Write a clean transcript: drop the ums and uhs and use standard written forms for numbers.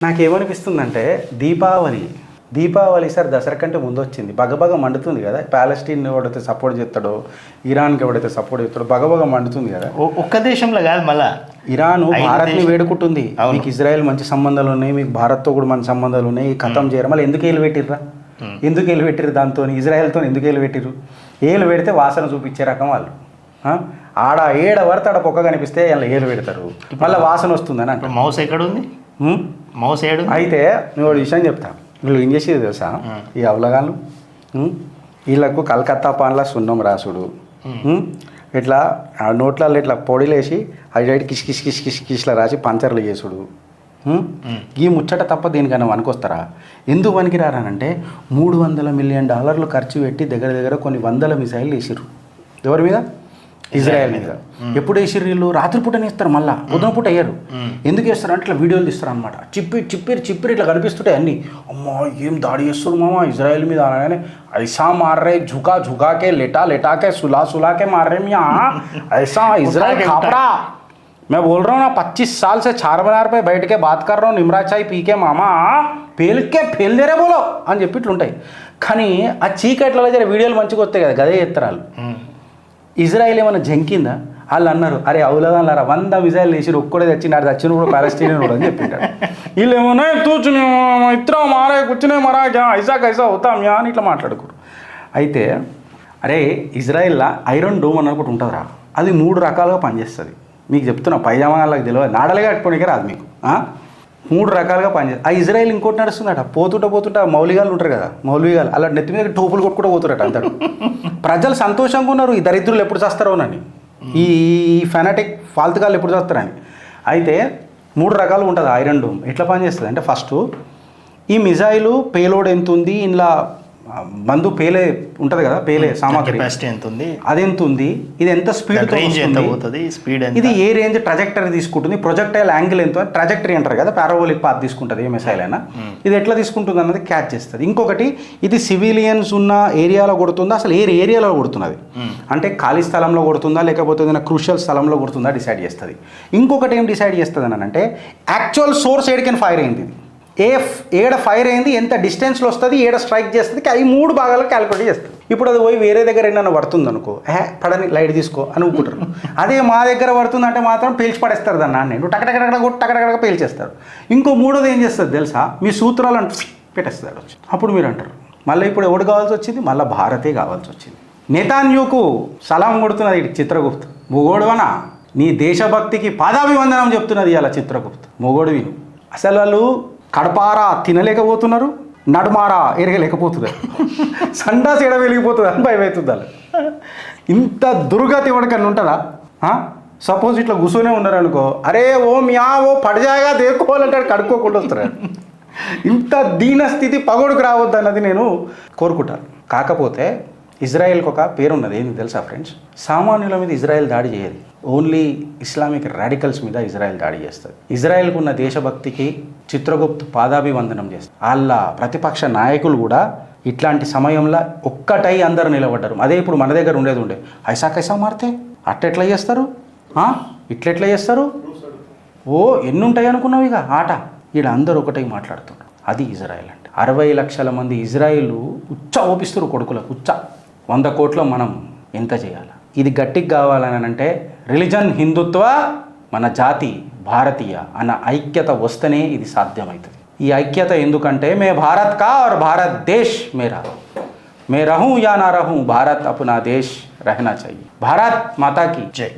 నాకేమనిపిస్తుందంటే Deepavali sir Dasara కంటే ముందు వచ్చింది. బగబగ మండుతుంది కదా, ప్యాలెస్టీన్ ఎవడైతే సపోర్ట్ చేస్తాడో, ఇరాన్కి ఎవడైతే సపోర్ట్ చేస్తాడో బగబగ మండుతుంది కదా. ఒక్క దేశంలో కాదు, మళ్ళా ఇరాన్ భారత్ని వేడుకుంటుంది. మీకు ఇజ్రాయెల్ మంచి సంబంధాలు ఉన్నాయి, మీకు భారత్తో కూడా మంచి సంబంధాలు ఉన్నాయి, ఖతం చేయరు. మళ్ళీ ఎందుకు ఏలు పెట్టిర్రా? ఎందుకు ఏలు పెట్టిరు? దాంతో ఇజ్రాయెల్తో ఎందుకు ఏలు పెట్టిరు? ఏలు పెడితే వాసన చూపించే రకం వాళ్ళు. ఆడ ఏడ పడితే ఆడ పొక్క కనిపిస్తే అలా ఏలు పెడతారు, మళ్ళీ వాసన వస్తుందని అంటే. మౌస్ ఎక్కడ ఉంది? మౌస్ ఏడు? అయితే నేను విషయం చెప్తాను. వీళ్ళు ఏం చేసేది తెలుసా? ఈ అవలగాళ్ళు వీళ్ళకు కలకత్తా పాన్లా సున్నం రాసుడు, ఇట్లా నోట్లలో ఇట్లా పొడిలేసి అటు కిష్ కిష్ కిష్ కిష్ కిష్లా రాసి పంచర్లు చేసుడు. ఈ ముచ్చట తప్ప దీనికన్నా వనుకొస్తారా? ఎందుకు వనికిరారనంటే $300 మిలియన్ ఖర్చు పెట్టి దగ్గర కొన్ని వందల మిసైళ్ళు వేసిర్రు. ఎవరి మీద? ఇజ్రాయెల్ మీద. ఎప్పుడు వేసిర్రు వీళ్ళు? రాత్రిపూటనే ఇస్తారు, మళ్ళీ పొద్దున పూట వేయరు. ఎందుకు వేస్తారు అంటే ఇట్లా వీడియోలు తీస్తారు అనమాట. చిప్పిరి ఇట్లా కనిపిస్తుంటాయి అన్నీ. అమ్మా ఏం దాడి చేస్తారు మామ ఇజ్రాయెల్ మీద అనగానే ఐసా మార్ రే झुका के लेटा सुला के मार रहे मियाँ ऐसा इजराइल खापरा. मैं बोल रहा हूँ ना 25 साल से 4 मीनार पे बैठ के बात कर रहा हूँ, निमरा चाय पी के मामा పేల్ దే రే బోలో అని చెప్పి ఇట్లుంటాయి. కానీ ఆ చీకట్లలో జర వీడియోలు మంచిగా వస్తాయి కదా, గదే చేస్తారు వాళ్ళు. ఇజ్రాయెల్ ఏమైనా జంకిందా? వాళ్ళు అన్నారు, అరే అవులదాన్లారా 100 మిసైల్ వేసి ఒక్కడే తెచ్చినాడు, చచ్చిన కూడా ప్యాలెస్టీనియన్ కూడా అని చెప్పింటాడు. వీళ్ళు ఏమన్నా తూచుని ఇతర మారే కూర్చునే మరా ఐసా కైసా అవుతాం యా అని ఇట్లా మాట్లాడుకోరు. అయితే అరే ఇజ్రాయెల్లో ఐరన్ డోమ్ అని ఒకటి ఉంటుందిరా, అది 3 రకాలుగా పనిచేస్తుంది. మీకు చెప్తున్నా, పైజామా వాళ్ళకి తెలియదు, నాడలుగా కట్టుకోనికే రాదు మీకు. 3 రకాలుగా పనిచేస్తుంది. ఆ ఇజ్రాయెల్ ఇంకోటి నడుస్తుందట, పోతుంటా మౌలిగాలు ఉంటారు కదా, మౌలిగాలు అలా నెత్తి మీద టోపులు కొట్టుకుంటూ పోతురట అంతడు. ప్రజలు సంతోషంగా ఉన్నారు, ఈ దరిద్రులు ఎప్పుడు చేస్తారోనని, ఈ ఫెనాటిక్ ఫాల్తుగాళ్ళు ఎప్పుడు చేస్తారని. అయితే 3 రకాలు ఉంటుంది ఐరన్ డోమ్. ఎట్లా పనిచేస్తుంది అంటే, ఫస్ట్ ఈ మిజైలు పేలోడ్ ఎంత ఉంది, ఇంట్లో మందు పేలే ఉంటుంది కదా, పేలే సామాగ్రి ఎంత ఉంది, అది ఎంత ఉంది, ఇది ఎంత స్పీడ్ పోతుంది, స్పీడ్ ఇది ఏ రేంజ్ ట్రాజెక్టరీ తీసుకుంటుంది, ప్రొజెక్టైల్ యాంగిల్ ఎంత, ట్రాజెక్టరీ అంటారు కదా, పారాబోలిక్ పాత్ తీసుకుంటుంది ఏ మిసైల్ అయినా, ఇది ఎట్లా తీసుకుంటుంది అన్నది క్యాచ్ చేస్తుంది. ఇంకొకటి ఇది సివిలియన్స్ ఉన్న ఏరియాలో కొడుతుందా, అసలు ఏ ఏరియాలో కొడుతున్నది అంటే ఖాళీ స్థలంలో కొడుతుందా లేకపోతే ఏదైనా క్రూషియల్ స్థలంలో కొడుతుందా డిసైడ్ చేస్తుంది. ఇంకొకటి ఏం డిసైడ్ చేస్తుంది అని అంటే, యాక్చువల్ సోర్స్ ఏడికని ఫైర్ అయింది, ఇది ఏడ ఫైర్ అయింది, ఎంత డిస్టెన్స్లో వస్తుంది, ఏడ స్ట్రైక్ చేస్తుంది, ఈ 3 భాగాలు క్యాలిక్యులేట్ చేస్తుంది. ఇప్పుడు అది పోయి వేరే దగ్గర ఏమైనా పడుతుంది అనుకో, పడని లైట్ తీసుకో అని ఊపుకుంటారు. అదే మా దగ్గర పడుతుందంటే మాత్రం పేల్చి పడేస్తారు దాన్ని, నాన్న టకటకటక పేల్చేస్తారు. ఇంకో 3వది ఏం చేస్తుంది తెలుసా? మీ సూత్రాలను పెట్టేస్తాడు వచ్చి. అప్పుడు మీరు అంటారు మళ్ళీ ఇప్పుడు ఎవడు కావాల్సి వచ్చింది, మళ్ళీ భారతే కావాల్సి వచ్చింది. నెతాన్యాహుకు సలాం కొడుతున్నది చిత్రగుప్తు. మొగోడువనా, నీ దేశభక్తికి పాదాభివందనం చెప్తున్నది అలా చిత్రగుప్తు. మొగోడు విను. అసలు వాళ్ళు కడపారా తినలేకపోతున్నారు, నడుమారా ఎరగలేకపోతున్నారు, సండాస్ ఎడ వెలిగిపోతుంది అని భయం అవుతుంది వాళ్ళు. ఇంత దుర్గతి ఎవరికన్నా ఉంటుందా? సపోజ్ ఇట్లా కూర్చొనే ఉన్నారు అనుకో, అరే ఓ మ్యా ఓ పడిజాగా దేక్కోవాలంటే కడుక్కోకుండా వస్తారు. ఇంత దీన స్థితి పగోడుకు రావద్దు అన్నది నేను కోరుకుంటాను. కాకపోతే ఇజ్రాయెల్కి ఒక పేరున్నది, ఏంది తెలుసా ఫ్రెండ్స్? సామాన్యుల మీద ఇజ్రాయెల్ దాడి చేయదు, ఓన్లీ ఇస్లామిక్ రాడికల్స్ మీద ఇజ్రాయెల్ దాడి చేస్తుంది. ఇజ్రాయెల్కు ఉన్న దేశభక్తికి చిత్రగుప్తు పాదాభివందనం చేస్తారు. వాళ్ళ ప్రతిపక్ష నాయకులు కూడా ఇట్లాంటి సమయంలో ఒక్కటై అందరూ నిలబడ్డారు. అదే ఇప్పుడు మన దగ్గర ఉండే ఐసా కైసా మారితే అట్టెట్లా చేస్తారు, ఇట్లెట్లా చేస్తారు, ఓ ఎన్ని ఉంటాయి అనుకున్నావు ఇక ఆట. ఈడ అందరూ ఒకటై మాట్లాడుతున్నారు. అది ఇజ్రాయెల్ అంటే. 60 లక్షల మంది ఇజ్రాయిల్ ఉచ్చ ఓపిస్తారు కొడుకులకు, ఉచ్చ 100 కోట్ల మనం ఎంత చేయాలి. ఇది గట్టికి కావాలని అంటే రిలీజన్ హిందుత్వ, మన జాతి భారతీయ అన్న ఐక్యత వస్తేనే ఇది సాధ్యమవుతుంది. ఈ ఐక్యత ఎందుకంటే మే భారత్ కా और भारत देश मेरा, मैं रहूं या ना रहूं, भारत अपना देश रहना चाहिए. भारत माता की जय.